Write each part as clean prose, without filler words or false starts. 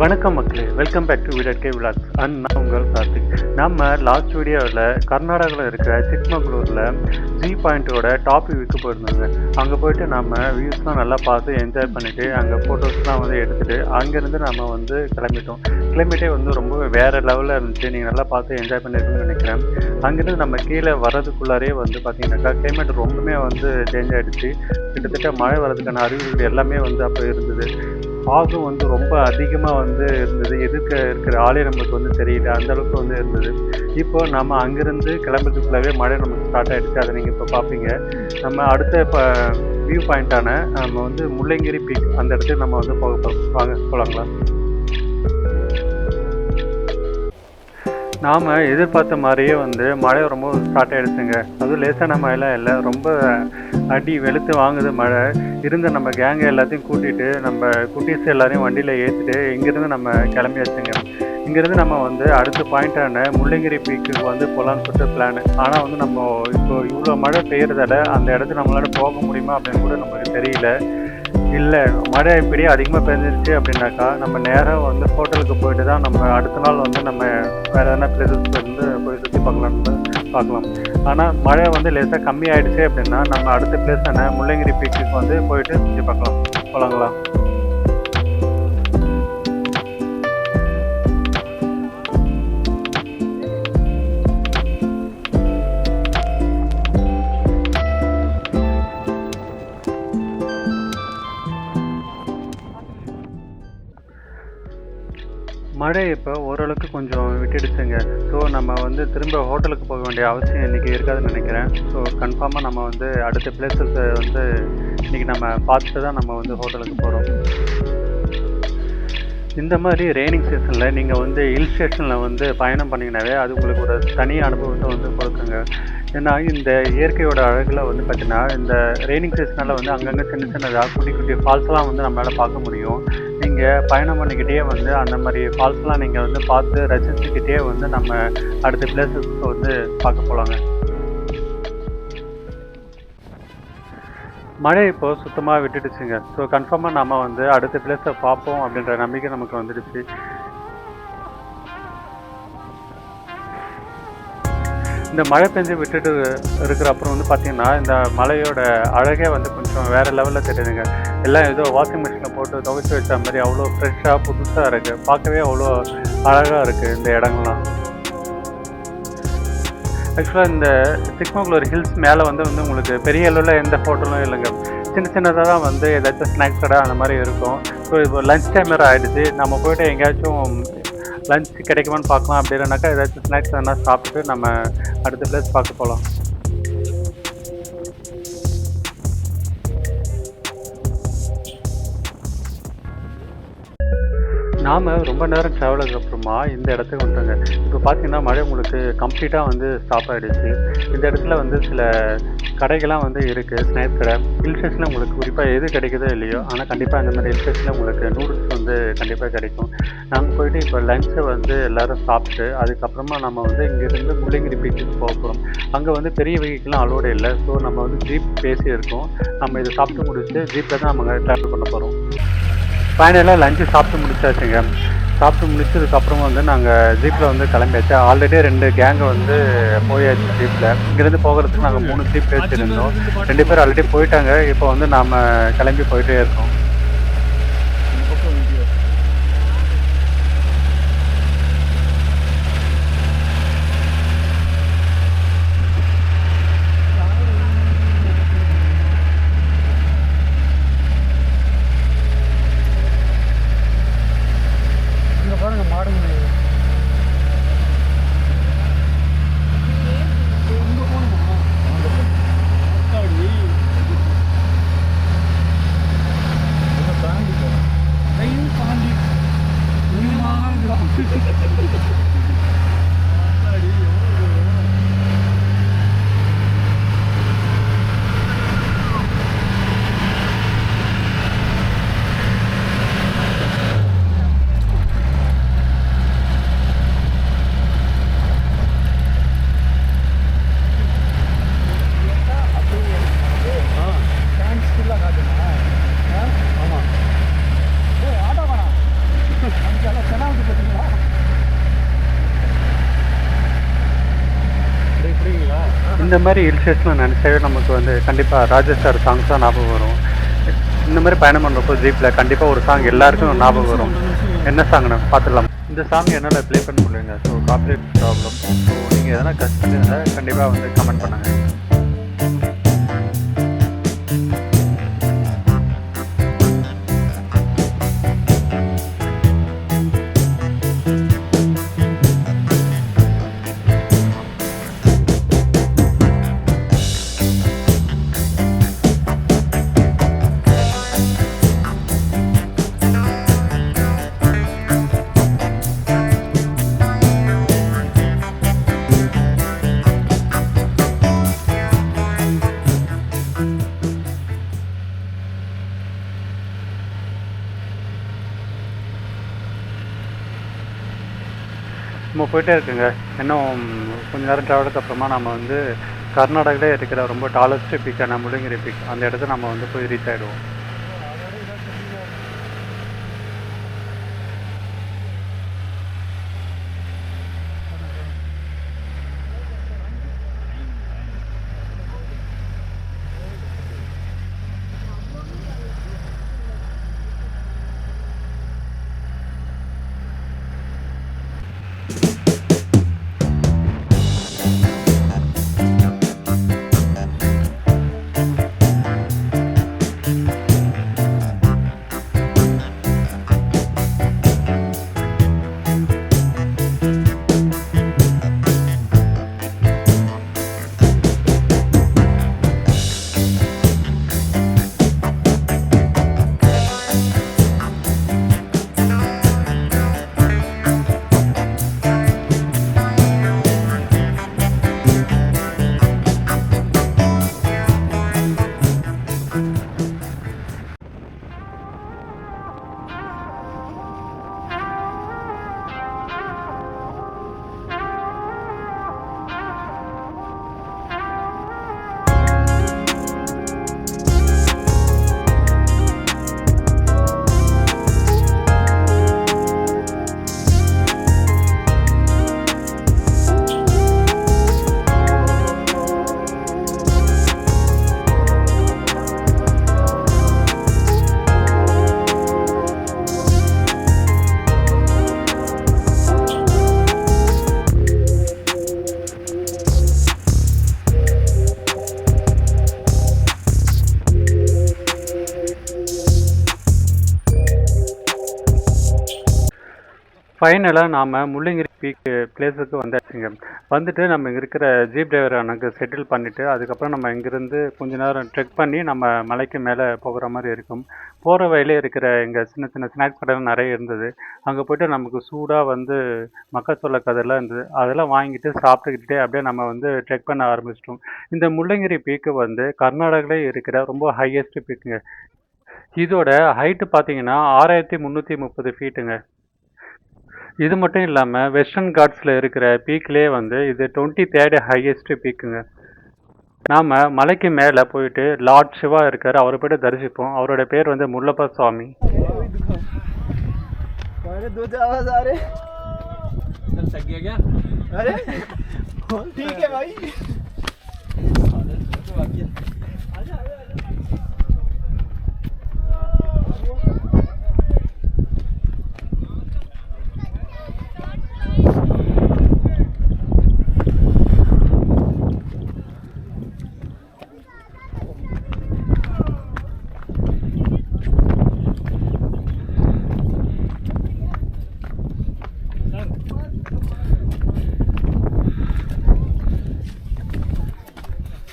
வணக்கம் மக்களே, welcome back to விடட்கே விலாக்ஸ் அண்ட் நான் உங்கள் கார்த்திக். நம்ம லாஸ்ட் வீடியோவில் கர்நாடகாவில் இருக்கிற சிக்மங்களூரில் ஜி பாயிண்ட்டோட டாப் வியூக்கு போயிருந்தோங்க. அங்கே போயிட்டு நம்ம வியூஸ்லாம் நல்லா பார்த்து என்ஜாய் பண்ணிவிட்டு அங்கே ஃபோட்டோஸ்லாம் எடுத்துகிட்டு அங்கேருந்து நம்ம கிளம்பிட்டோம். கிளம்பிட்டே ரொம்ப வேறு லெவலில் இருந்துச்சு. நீங்கள் நல்லா பார்த்து என்ஜாய் பண்ணியிருக்குன்னு நினைக்கிறேன். அங்கேருந்து நம்ம கீழே வர்றதுக்குள்ளாரே பார்த்தீங்கன்னாக்கா கிளைமேட் ரொம்பவே சேஞ்ச் ஆகிடுச்சு. கிட்டத்தட்ட மழை வர்றதுக்கான அறிகுறிகள் எல்லாமே அப்போ இருந்தது. ஃபாகும் ரொம்ப அதிகமாக இருந்தது. எதிர்க்க இருக்கிற ஆளே நமக்கு தெரியல, அந்தளவுக்கு இருந்தது. இப்போ நம்ம அங்கேருந்து கிளம்புறதுக்குள்ளவே மழை நமக்கு ஸ்டார்ட் ஆகிடுச்சு. அதை நீங்கள் இப்போ பார்ப்பீங்க. நம்ம அடுத்த இப்போ வியூ பாயிண்ட்டான நம்ம முள்ளங்கிரி பீக் அந்த இடத்துக்கு நம்ம வாங்க போகலாங்களா? நாம் எதிர்பார்த்த மாதிரியே மழை ரொம்ப ஸ்டார்ட் ஆகிடுச்சுங்க. அதுவும் லேசான மழைலாம் இல்லை, ரொம்ப அடி வெளுத்து வாங்குது மழை. இருந்த நம்ம கேங்கை எல்லாத்தையும் கூட்டிகிட்டு நம்ம குட்டீஸ் எல்லாரையும் வண்டியில் ஏற்றிட்டு இங்கேருந்து நம்ம கிளம்பியாச்சுங்க. இங்கேருந்து நம்ம அடுத்த பாயிண்ட்டான முள்ளங்கிரி பீக்கு போகலான்னு சொல்லிட்டு பிளானு. ஆனால் நம்ம இப்போ இவ்வளோ மழை பெய்யறதால அந்த இடத்துக்கு நம்மளால் போக முடியுமா அப்படின்னு கூட நமக்கு தெரியல. இல்லை, மழை இப்படியே அதிகமாக பெஞ்சிருச்சு அப்படின்னாக்கா நம்ம நேராக ஹோட்டலுக்கு போயிட்டு தான் நம்ம அடுத்த நாள் நம்ம வேறு எதனா பிளேசஸ் போய் சுற்றி பார்க்கலாம். ஆனால் மழை லேசாக கம்மி ஆகிடுச்சு அப்படின்னா நம்ம அடுத்த பிளேஸான முள்ளங்கிரி பீக்குக்கு போயிட்டு சுற்றி போகலாங்களா? மழை இப்போ ஓரளவுக்கு கொஞ்சம் விட்டுடுச்சுங்க. ஸோ நம்ம திரும்ப ஹோட்டலுக்கு போக வேண்டிய அவசியம் இன்றைக்கி இருக்காதுன்னு நினைக்கிறேன். ஸோ கன்ஃபார்மாக நம்ம அடுத்த பிளேஸஸை இன்றைக்கி நம்ம பார்த்துட்டு தான் நம்ம ஹோட்டலுக்கு போகிறோம். இந்த மாதிரி ரெய்னிங் சீசனில் நீங்கள் ஹில் ஸ்டேஷனில் பயணம் பண்ணிங்கனாவே அது உங்களுக்கு ஒரு தனி அனுபவத்தை கொடுக்குங்க. ஏன்னா இந்த இயற்கையோட அழகில் பார்த்தீங்கன்னா இந்த ரெய்னிங் சீசனில் அங்கங்கே சின்ன சின்னதாக குட்டி குட்டி ஃபால்ஸ்லாம் நம்மளால் பார்க்க முடியும். நீங்கள் பயணம் பண்ணிக்கிட்டே அந்த மாதிரி ஃபால்ஸ்லாம் நீங்கள் பார்த்து ரசிச்சுக்கிட்டே நம்ம அடுத்த பிளேஸஸ்க்கு பார்க்க போகலாங்க. மழை இப்போது சுத்தமாக விட்டுடுச்சுங்க. ஸோ கன்ஃபார்மாக நம்ம அடுத்த பிளேஸை பார்ப்போம் அப்படின்ற நம்பிக்கை நமக்கு வந்துடுச்சு. இந்த மழை பெஞ்சு விட்டுட்டு இருக்கிற அப்புறம் பார்த்தீங்கன்னா இந்த மழையோட அழகே கொஞ்சம் வேறு லெவலில் தெரியுதுங்க. எல்லாம் ஏதோ வாஷிங் மிஷினில் போட்டு துவைச்சி வச்ச மாதிரி அவ்வளோ ஃப்ரெஷ்ஷாக புதுசாக இருக்குது. பார்க்கவே அவ்வளோ அழகாக இருக்குது இந்த இடங்கள்லாம். ஆக்சுவலாக இந்த சிக்மங்களூர் ஹில்ஸ் மேலே உங்களுக்கு பெரிய அளவில் எந்த ஹோட்டலும் இல்லைங்க. சின்ன சின்னதாக தான் ஏதாச்சும் ஸ்நாக்ஸ் கடை அந்த மாதிரி இருக்கும். ஸோ இப்போ லஞ்ச் டைம் வேறு ஆகிடுச்சு. நம்ம போய்ட்டு எங்கேயாச்சும் லஞ்ச் கிடைக்குமான்னு பார்க்கலாம். அப்படி இல்லைனாக்கா ஏதாச்சும் ஸ்நாக்ஸ் எதனா சாப்பிட்டு நம்ம அடுத்த பிளேஸ் பார்க்க போகலாம். நாம் ரொம்ப நேரம் ட்ராவலுக்கு அப்புறமா இந்த இடத்துக்கு வந்துட்டோங்க. இப்போ பார்த்தீங்கன்னா மழை உங்களுக்கு கம்ப்ளீட்டாக ஸ்டாப் ஆகிடுச்சு. இந்த இடத்துல சில கடைகள்லாம் இருக்குது, ஸ்நாக்ஸ் கடை. ஹில் ஸ்டேஷனில் உங்களுக்கு குறிப்பாக எது கிடைக்குதோ இல்லையோ, ஆனால் கண்டிப்பாக அந்த மாதிரி ஹில் ஸ்டேஷனில் உங்களுக்கு நூடுல்ஸ் கண்டிப்பாக கிடைக்கும். நாங்கள் போயிட்டு இப்போ லஞ்சை எல்லோரும் சாப்பிட்டு அதுக்கப்புறமா நம்ம இங்கேருந்து முள்ளங்கிரி பீச்சுக்கு போக போகிறோம். அங்கே பெரிய வெஹிக்கிள்லாம் அலோடு இல்லை. ஸோ நம்ம ஜீப் பேசி இருக்கோம். நம்ம இதை சாப்பிட்டு முடிச்சுட்டு ஜீப்பில் தான் நம்ம ட்ராவல் பண்ண போகிறோம். ஃபைனலாக லஞ்சு சாப்பிட்டு முடிச்சாச்சுங்க. சாப்பிட்டு முடிச்சதுக்கப்புறம் நாங்கள் ஜீப்பில் கிளம்பியாச்சு. ஆல்ரெடி 2 கேங்கை போயாச்சு ஜீப்பில். இங்கேருந்து போகிறதுக்கு நாங்கள் 3 ஜீப் பேசியிருந்தோம். 2 பேர் ஆல்ரெடி போயிட்டாங்க. இப்போ நாம் கிளம்பி போயிட்டே இருக்கோம். இந்த மாதிரி ஹில் ஸ்டேஷன் நினச்சாவே நமக்கு வந்து கண்டிப்பாக ராஜேஷ் சார் சாங்ஸ் தான் ஞாபகம் வரும். இந்த மாதிரி பயணம் பண்ணுறப்போ ஜீப்பில் கண்டிப்பாக ஒரு சாங் எல்லாருக்கும் ஞாபகம் வரும். என்ன சாங்னு பார்த்துடலாம். இந்த சாங் என்னால் ப்ளே பண்ண முடியுங்க. So copyright problem. ஸோ நீங்கள் எதனா கஷ்டப்படுங்க கண்டிப்பாக வந்து கமெண்ட் பண்ணுங்கள். நம்ம போயிட்டே இருக்குங்க. இன்னும் கொஞ்ச நேரம் ட்ராவலுக்கு அப்புறமா நம்ம வந்து கர்நாடகாவிலே இருக்கிற ரொம்ப டாலஸ்ட் பீக்கான முள்ளங்கிரி பீக் அந்த இடத்த நம்ம வந்து போய் ரீச் ஆகிடுவோம். ஃபைனலாக நாம் முள்ளங்கிரி பீக் பிளேஸுக்கு வந்தாச்சுங்க. வந்துட்டு நம்ம இங்கே இருக்கிற ஜீப் டிரைவர் எனக்கு செட்டில் பண்ணிவிட்டு அதுக்கப்புறம் நம்ம இங்கேருந்து கொஞ்ச நேரம் ட்ரெக் பண்ணி நம்ம மலைக்கு மேலே போகிற மாதிரி இருக்கும். போகிற வழியிலே இருக்கிற எங்கள் சின்ன சின்ன ஸ்நாக்ஸ் கடைலாம் நிறைய இருந்தது. அங்கே போய்ட்டு நமக்கு சூடாக வந்து மக்காச்சோள கதையெல்லாம் இருந்தது. அதெல்லாம் வாங்கிட்டு சாப்பிட்டுக்கிட்டே அப்படியே நம்ம வந்து ட்ரெக் பண்ண ஆரம்பிச்சிட்டோம். இந்த முள்ளங்கிரி பீக்கு வந்து கர்நாடகாவிலே இருக்கிற ரொம்ப ஹையஸ்ட் பீக்குங்க. இதோட ஹைட்டு பார்த்தீங்கன்னா 6330 ஃபீட்டுங்க. இது மட்டும் இல்லாமல் வெஸ்டர்ன் காட்ஸில் இருக்கிற பீக்லேயே வந்து இது 23rd ஹையஸ்ட் பீக்குங்க. நாம் மலைக்கு மேலே போயிட்டு லார்ட் சிவா இருக்கார், அவரை போய்ட்டு தரிசிப்போம். அவரோட பேர் வந்து முல்லப்பா சுவாமி.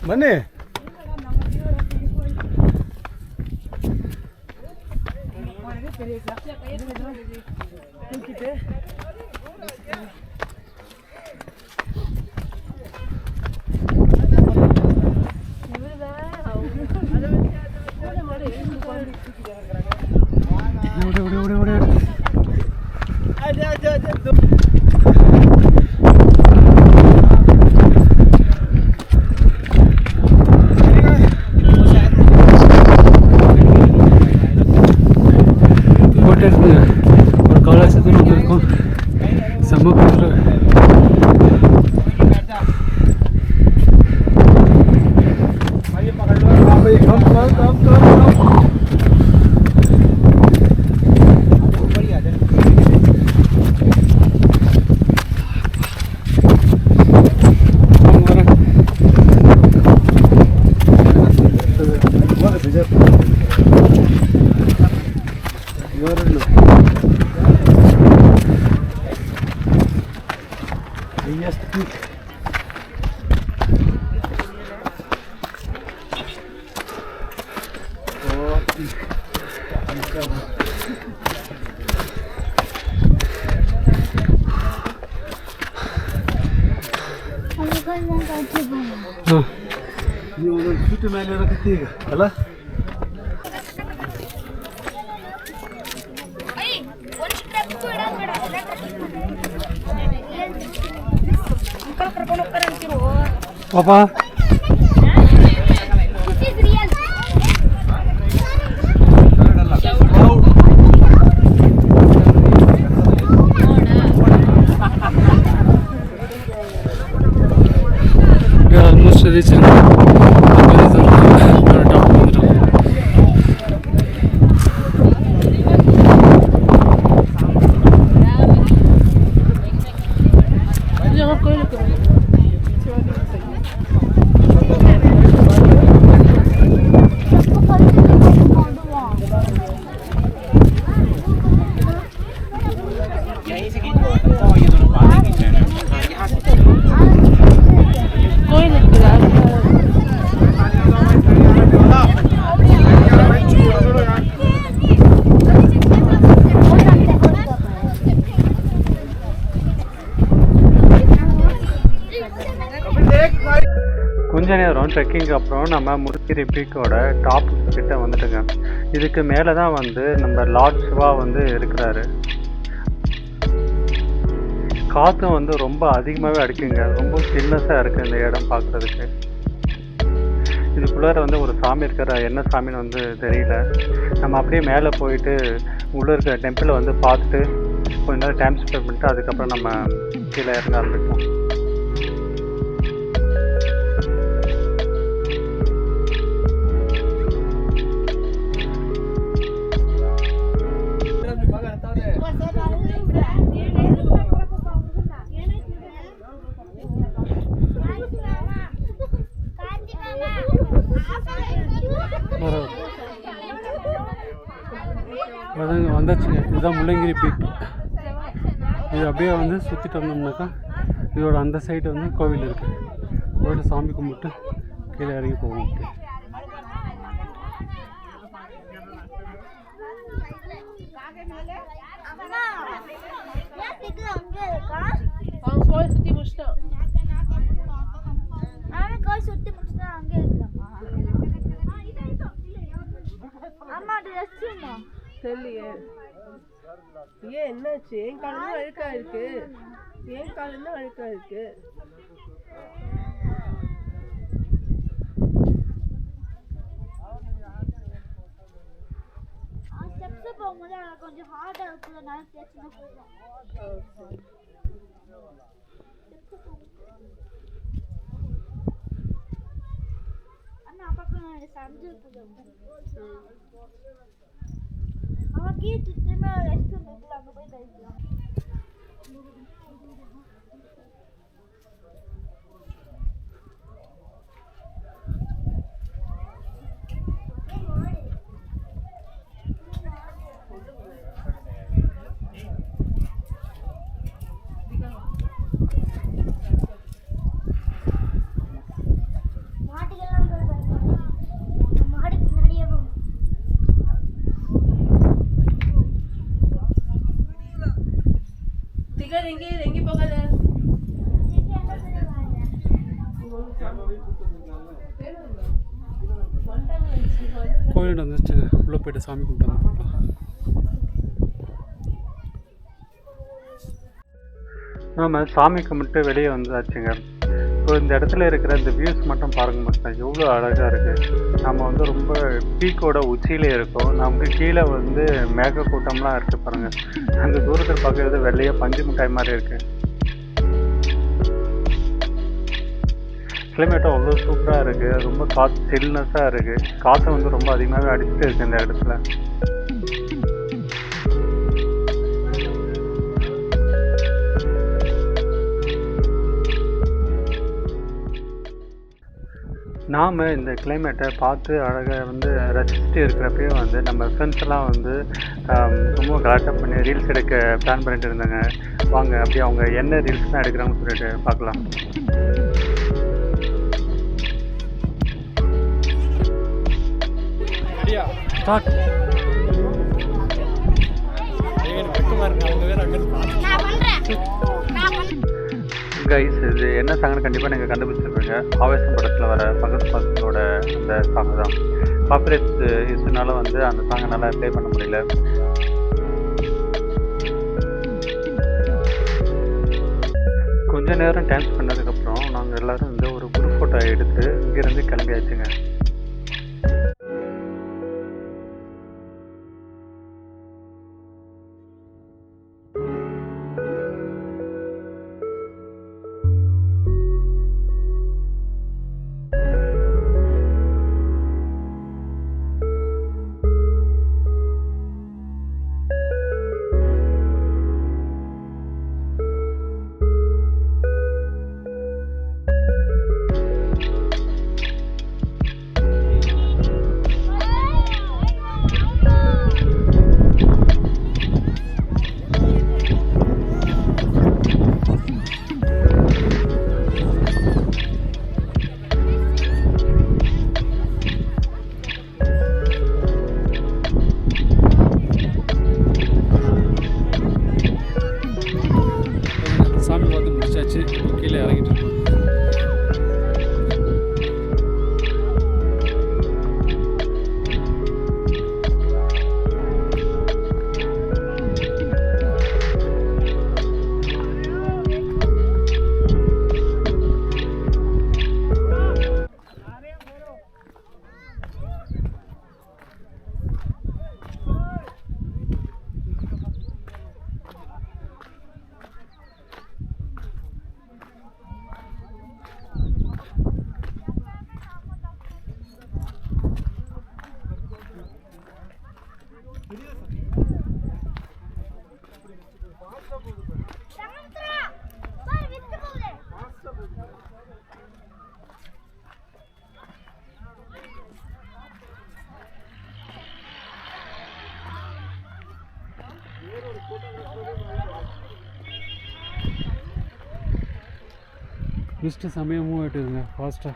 மண்ணு ஒரு காலாசத்தில் வந்திருக்கோம். செம்ம குதிரை. last peak. ನೀವು ಒಂದೊಂದು ಫೀಟ್ ಮೇಲೆ ಇರಕತ್ತಿ ಈಗ ಅಲ್ಲ ಪಾಪ ஆல்மோஸ்ட் ரீச் டாப் வந்துட்டோம். கொஞ்ச நேரம் ட்ரெக்கிங்க்கு அப்புறம் நம்ம முருகிரி பீக்கோட டாப் கிட்ட வந்துட்டுங்க. இதுக்கு மேலே தான் வந்து நம்ம லார்ட் சிவா வந்து இருக்கிறாரு. காற்றும் வந்து ரொம்ப அதிகமாகவே அடிக்குங்க. ரொம்ப சில்னஸாக இருக்குது இந்த இடம் பார்க்குறதுக்கு. இதுக்குள்ளார வந்து ஒரு சாமி இருக்கிற என்ன சாமின்னு வந்து தெரியல. நம்ம அப்படியே மேலே போயிட்டு உள்ளே இருக்கிற டெம்பிளை வந்து பார்த்துட்டு கொஞ்ச நேரம் டைம் ஸ்பெண்ட் பண்ணிட்டு அதுக்கப்புறம் நம்ம கீழே இறங்க ஆரம்பிப்போம். அதாங்க வந்தாச்சுங்க. இதுதான் முள்ளங்கிரி பீக். இது அப்படியே வந்து சுற்றிட்டு வந்தோம்னாக்கா இதோட அந்த சைடு வந்து கோவில் இருக்குது. போய்ட்டு சாமி கும்பிட்டு கீழே இறங்கி போவோம். கோயில் சுற்றி முடிச்சிட்டோம். கோயில் சுற்றி முடிச்சுட்டா அங்கே இருக்கலாமா? அம்மா தெரியலையே. ஏன் என்னாச்சு? என் காலம் தான் அழுக்கா இருக்கு. என் காலம் தான் அழுக்கா இருக்கு. ஸ்டெப்ஸ் போகும்போது கொஞ்சம் ஹார்டா இருக்குதுனால தேய்ச்சினா போதும். அண்ணா பக்கம் சஞ்சு அவன் கீழே திரும்ப ரெஸ்ட் ரூம் அங்கே போய் கழிக்கலாம். கோயில் வந்துச்சுங்க. உள்ளே போய்ட்டு சாமி கும்பிட்டு வந்து நம்ம சாமி கும்பிட்டு வெளியே வந்தாச்சுங்க. இப்போ இந்த இடத்துல இருக்கிற இந்த வியூஸ் மட்டும் பாருங்க மட்டும் எவ்வளோ அழகாக இருக்குது. நம்ம வந்து ரொம்ப பீக்கோட உச்சியிலே இருக்கோம். நமக்கு கீழே வந்து மேக கூட்டம்லாம் இருக்குது பாருங்கள். அந்த தூரத்தில் பார்க்குறது வெள்ளையாக பஞ்சு மிட்டாய் மாதிரி இருக்குது. கிளைமேட்டும் அவ்வளோ சூப்பராக இருக்குது. ரொம்ப காற்று சில்னஸாக இருக்குது. காற்று வந்து ரொம்ப அதிகமாகவே அடிச்சுட்டு இருக்குது இந்த இடத்துல. நாம் இந்த கிளைமேட்டை பார்த்து அழகாக வந்து ரசிச்சுட்டு இருக்கிறப்பயே வந்து நம்ம ஃப்ரெண்ட்ஸ் எல்லாம் வந்து ரொம்ப கலாட்டம் பண்ணி ரீல்ஸ் எடுக்க பிளான் பண்ணிட்டு இருந்தாங்க. வாங்க அப்படியே அவங்க என்ன ரீல்ஸ் தான் எடுக்கிறாங்கன்னு சொல்லிட்டு பார்க்கலாம். ஸ்டார்ட். கைஸ் இது என்ன சாங்னு கண்டிப்பாக நீங்கள் கண்டுபிடிச்சிருப்பீங்க. ஆவேசம் படத்தில் வர பகத் பாசிலோட அந்த சாங் தான். காப்பிரைட்ஸ் இஷ்யூனால வந்து அந்த சாங்கை நல்லா ப்ளே பண்ண முடியல. கொஞ்ச நேரம் டான்ஸ் பண்ணதுக்கப்புறம் நாங்கள் எல்லோரும் வந்து ஒரு குரூப் ஃபோட்டோ எடுத்து இங்கேருந்து கிளம்பியாச்சுங்க. சாமி பார்த்து முடிச்சாச்சு. கீழே இறங்கிட்டு இருக்கோம். மிஸ்ட்டு செம்மையாக மூவ் ஆகிட்டு இருக்குங்க ஃபாஸ்ட்டாக.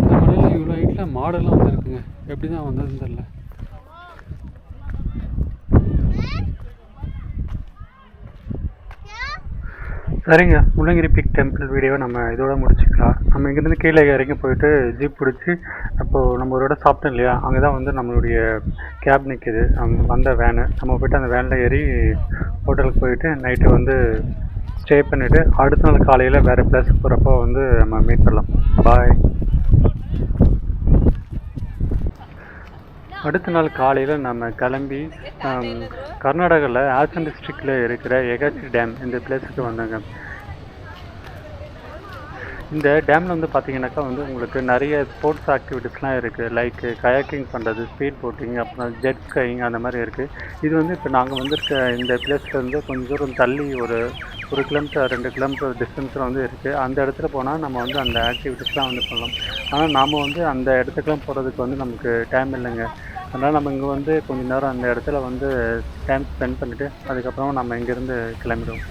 இந்த மலையில் இவ்வளோ ஹைட்டில் மாடெல்லாம் வந்துருக்குங்க. எப்படி தான் வந்ததுன்னு தெரில. சரிங்க, முள்ளங்கிரி பீக் டெம்பிள் வீடியோவை நம்ம இதோட முடிச்சுக்கலாம். நம்ம இங்கேருந்து கீழே இறங்கி போயிட்டு ஜீப் பிடிச்சி அப்போது நம்ம ஒரு இடம் சாப்பிட்டோம் இல்லையா, அங்கே தான் வந்து நம்மளுடைய கேப் நிற்கிது. அங்கே வந்த வேனு நம்ம போய்ட்டு அந்த வேனில் ஏறி ஹோட்டலுக்கு போயிட்டு நைட்டு வந்து ஸ்டே பண்ணிவிட்டு அடுத்த நாள் காலையில் வேறு பிளேஸ் போகிறப்போ வந்து நம்ம மீட் பண்ணலாம். பாய். அடுத்த நாள் காலையில் நம்ம கிளம்பி கர்நாடகாவில் ஆசன் டிஸ்ட்ரிக்டில் இருக்கிற எகாச்சி டேம் இந்த பிளேஸுக்கு வந்தாங்க. இந்த டேமில் வந்து பார்த்தீங்கன்னாக்கா வந்து உங்களுக்கு நிறைய ஸ்போர்ட்ஸ் ஆக்டிவிட்டீஸ்லாம் இருக்குது. லைக் கயாக்கிங் பண்ணுறது, ஸ்பீட் போட்டிங், அப்புறம் ஜெட் ஸ்கையிங் அந்த மாதிரி இருக்குது. இது வந்து இப்போ நாங்கள் வந்திருக்க இந்த பிளேஸ்லேருந்து கொஞ்சம் தூரம் தள்ளி ஒரு 1 கிலோமீட்டர் 2 கிலோமீட்டர் டிஸ்டன்ஸில் வந்து இருக்குது. அந்த இடத்துல போனால் நம்ம வந்து அந்த ஆக்டிவிட்டீஸ்லாம் வந்து பண்ணலாம். ஆனால் நாம் வந்து அந்த இடத்துக்குலாம் போகிறதுக்கு வந்து நமக்கு டைம் இல்லைங்க. அதனால் நம்ம இங்கே வந்து கொஞ்சம் நேரம் அந்த இடத்துல வந்து டைம் ஸ்பெண்ட் பண்ணிவிட்டு அதுக்கப்புறம் நம்ம இங்கேருந்து கிளம்பிடுவோம்.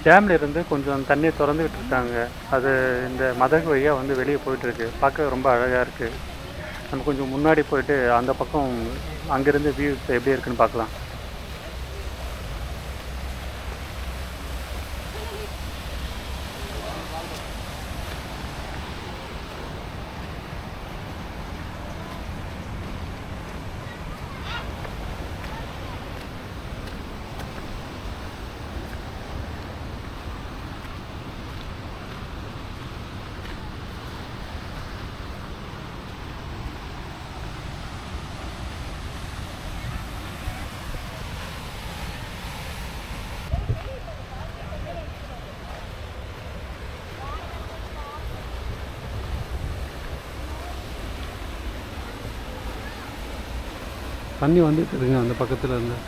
டேமில் இருந்து கொஞ்சம் தண்ணியை திறந்து விட்டுருக்காங்க. அது இந்த மதகு வழியாக வந்து வெளியே போயிட்டுருக்கு. பார்க்க ரொம்ப அழகாக இருக்குது. நம்ம கொஞ்சம் முன்னாடி போயிட்டு அந்த பக்கம் அங்கேருந்து வியூஸ் எப்படி இருக்குன்னு பார்க்கலாம். தண்ணி வந்துட்டு இருக்குங்க அந்த பக்கத்தில் இருந்து.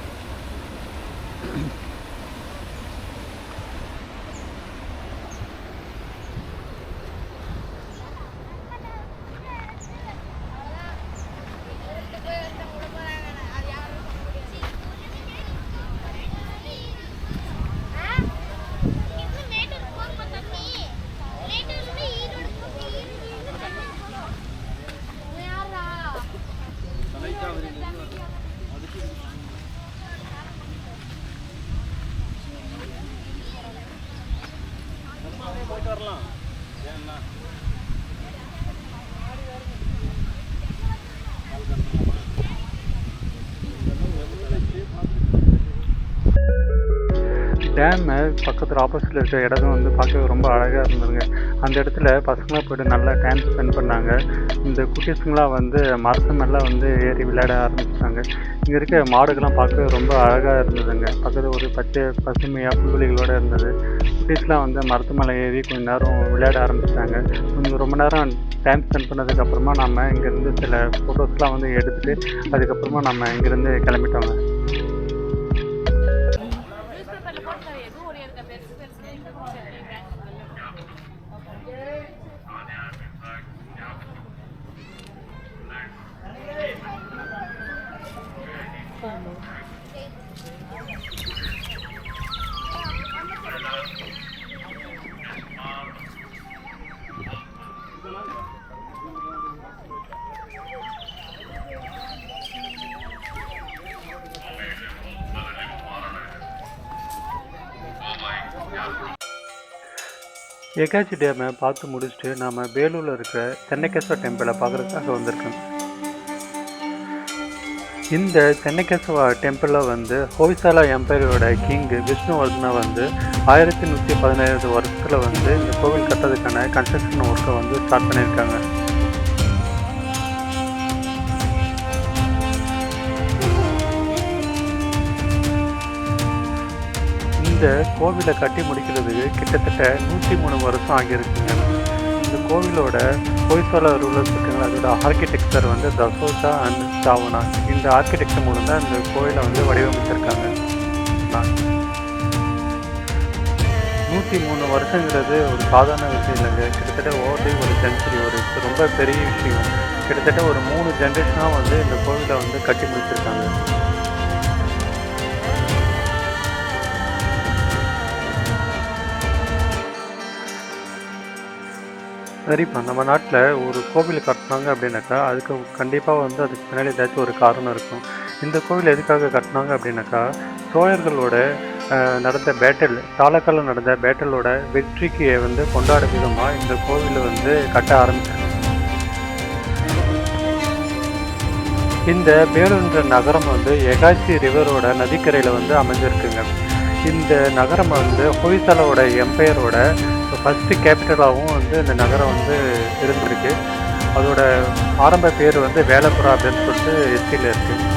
டேமு பக்கத்தில் ஆப்போசிட்டில் இருக்கிற இடம் வந்து பார்க்கவே ரொம்ப அழகாக இருந்ததுங்க. அந்த இடத்துல பசங்களாம் போய்ட்டு நல்லா டைம் ஸ்பெண்ட் பண்ணாங்க. இந்த குட்டீஸுங்களாம் வந்து மரத்து மேலாம் வந்து ஏறி விளையாட ஆரம்பிச்சிட்டாங்க. இங்கே இருக்க மாடுகள்லாம் பார்க்கவே ரொம்ப அழகாக இருந்ததுங்க. பக்கத்தில் ஒரு பச்சை பசுமையாக புல்வெளிகளோடு இருந்தது. குட்டீஸ்லாம் வந்து மரத்து மேலே ஏறி கொஞ்சம் நேரம் விளையாட ஆரம்பிச்சிட்டாங்க. கொஞ்சம் ரொம்ப நேரம் டைம் ஸ்பெண்ட் பண்ணதுக்கப்புறமா நம்ம இங்கேருந்து சில ஃபோட்டோஸ்லாம் வந்து எடுத்துகிட்டு அதுக்கப்புறமா நம்ம இங்கேருந்து கிளம்பிட்டோங்க. ஏகாச்சி டேமை பார்த்து முடிச்சுட்டு நாம் வேலூரில் இருக்கிற சென்னகேஸ்வர டெம்பிளை பார்க்குறதுக்காக வந்திருக்கோம். இந்த சென்னகேஸ்வர டெம்பிளில் வந்து ஹோய்சாலா எம்பையரோட கிங் விஷ்ணுவர்தனா வந்து 1117 வருஷத்தில் வந்து இந்த கோவில் கட்டுறதுக்கான கன்ஸ்ட்ரக்ஷன் ஒர்க்கை வந்து ஸ்டார்ட் பண்ணியிருக்காங்க. இந்த கோவிலை கட்டி முடிக்கிறதுக்கு கிட்டத்தட்ட 103 வருஷம் ஆகியிருக்குங்க. இந்த கோவிலோட ஹோய்சாலா ரூலர்ஸ் இருக்குங்களா, அதோட ஆர்கிடெக்சர் வந்து தசோதா அண்ட் சாவனா. இந்த ஆர்கிடெக்சர் மூலம் தான் இந்த கோவிலை வந்து வடிவமைச்சிருக்காங்க. 103 வருஷங்கிறது ஒரு சாதாரண விஷயம் இல்லைங்க. கிட்டத்தட்ட ஒரு செஞ்சுரி, ஒரு ரொம்ப பெரிய விஷயம். கிட்டத்தட்ட ஒரு 3 ஜென்ரேஷனாக வந்து இந்த கோவிலை வந்து கட்டி முடிச்சிருக்காங்க. சரிப்பா, நம்ம நாட்டில் ஒரு கோவில் கட்டினாங்க அப்படின்னாக்கா அதுக்கு கண்டிப்பாக வந்து அதுக்கு பின்னாடி ஏதாச்சும் ஒரு காரணம் இருக்கும். இந்த கோவில் எதுக்காக கட்டினாங்க அப்படின்னாக்கா சோழர்களோட நடந்த பேட்டில், தாலக்காலில் நடந்த பேட்டிலோட வெற்றிக்கு வந்து கொண்டாட விதமாக இந்த கோவிலை வந்து கட்ட ஆரம்பிச்சாங்க. இந்த வேலூர்ன்ற நகரம் வந்து எகாச்சி ரிவரோட நதிக்கரையில் வந்து அமைஞ்சிருக்குங்க. இந்த நகரம் வந்து ஹோய்சாலாவோட எம்பையரோட ஃபஸ்ட்டு கேபிட்டலாகவும் வந்து இந்த நகரம் வந்து இருந்திருக்கு. அதோட ஆரம்ப பேர் வந்து வேலப்புரா அப்படின்னு சொல்லிட்டு ஹிஸ்ட்ரியில் இருக்குது.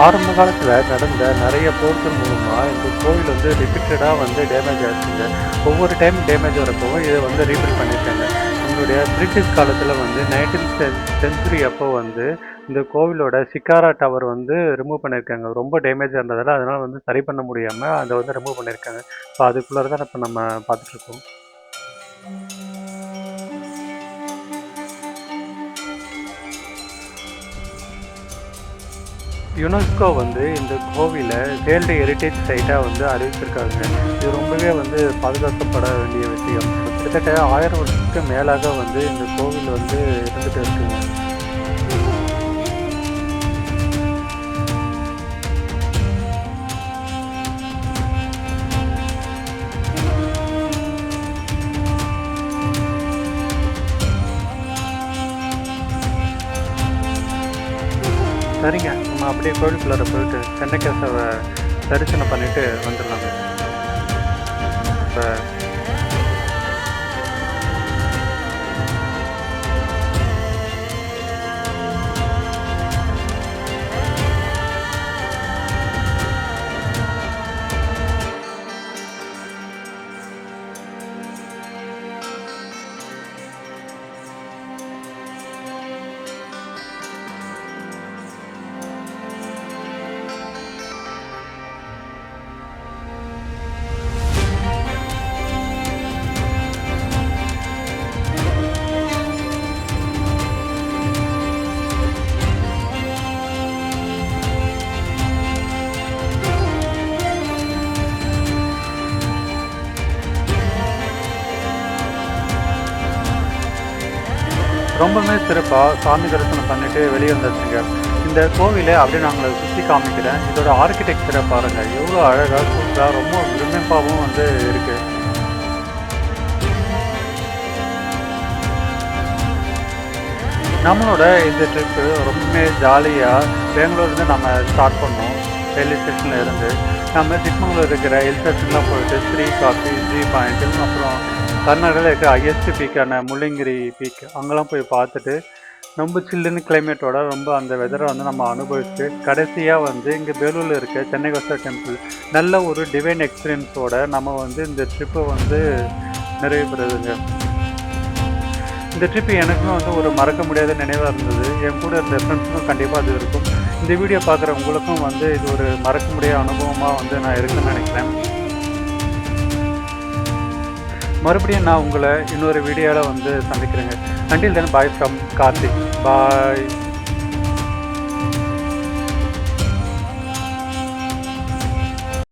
ஆரம்ப காலத்தில் நடந்த நிறைய போர்கள் மூலமாக இந்த கோவில் வந்து ரிப்பீட்டடாக வந்து டேமேஜ் ஆச்சுங்க. ஒவ்வொரு டைம் டேமேஜ் வரப்போவும் இதை வந்து ரீபில்ட் பண்ணியிருக்காங்க. நம்மளுடைய பிரிட்டிஷ் காலத்தில் வந்து 19th செஞ்சுரி அப்போ வந்து இந்த கோவிலோட சிக்காரா டவர் வந்து ரிமூவ் பண்ணியிருக்காங்க. ரொம்ப டேமேஜ் இருந்ததால் அதனால் வந்து சரி பண்ண முடியாமல் அதை வந்து ரிமூவ் பண்ணியிருக்காங்க. ஸோ அதுக்குள்ளே தான் இப்போ நம்ம பார்த்துட்ருக்கோம். யுனெஸ்கோ வந்து இந்த கோவிலை வேர்ல்டு ஹெரிட்டேஜ் சைட்டாக வந்து அறிவிச்சிருக்காங்க. இது ரொம்பவே வந்து பாதுகாக்கப்பட வேண்டிய விஷயம். கிட்டத்தட்ட 1000 வருஷத்துக்கு மேலாக வந்து இந்த கோவில் வந்து இருந்துகிட்டு இருக்குங்க. சரிங்க, நம்ம அப்படியே கோவிலுக்குள்ளார போயிட்டு சென்னகேசவை தரிசனம் பண்ணிட்டு வந்துடலாங்க. இப்போ ரொம்பவுமே சிறப்பாக சாமி தரிசனம் பண்ணிட்டு வெளியே வந்துருச்சுங்க. இந்த கோவிலை அப்படியே நாங்கள் சுற்றி காமிக்கிறேன். இதோட ஆர்கிடெக்சரை பாருங்கள், எவ்வளோ அழகாக சூப்பராக ரொம்ப விரும்பிப்பாகவும் வந்து இருக்குது. நம்மளோட இந்த ட்ரிப்பு ரொம்பவே ஜாலியாக பெங்களூர்லேருந்து நம்ம ஸ்டார்ட் பண்ணோம். ரயில்வே ஸ்டேஷனில் இருந்து நம்ம சிக்மங்களூர் இருக்கிற ஹில் ஸ்டேஷன்லாம் போயிட்டு ஸ்ரீ காஃபி, ஜி பாயிண்ட்டு, அப்புறம் கர்நாடகாவில் இருக்கிற ஹையஸ்ட் பீக்கான முள்ளங்கிரி பீக் அங்கெல்லாம் போய் பார்த்துட்டு ரொம்ப சில்லுன்னு கிளைமேட்டோட ரொம்ப அந்த வெதரை வந்து நம்ம அனுபவிச்சுட்டு கடைசியாக வந்து இங்கே வேலூரில் இருக்க சென்னைகோஸ்டா டெம்பிள் நல்ல ஒரு டிவைன் எக்ஸ்பீரியன்ஸோட நம்ம வந்து இந்த ட்ரிப்பை வந்து நிறைவு பெறுதுங்க. இந்த ட்ரிப்பு எனக்கும் வந்து ஒரு மறக்க முடியாத நினைவாக இருந்தது. என் கூட இருந்த ஃப்ரெண்ட்ஸுக்கும் கண்டிப்பாக அது இருக்கும். இந்த வீடியோ பார்க்குற உங்களுக்கும் வந்து இது ஒரு மறக்க முடியாத அனுபவமாக வந்து நான் இருக்குன்னு நினைக்கிறேன். மறுபடியும் நான் உங்களை இன்னொரு வீடியோவில் வந்து சந்திக்கிறேங்க. Until then, bye from Karthik. Bye.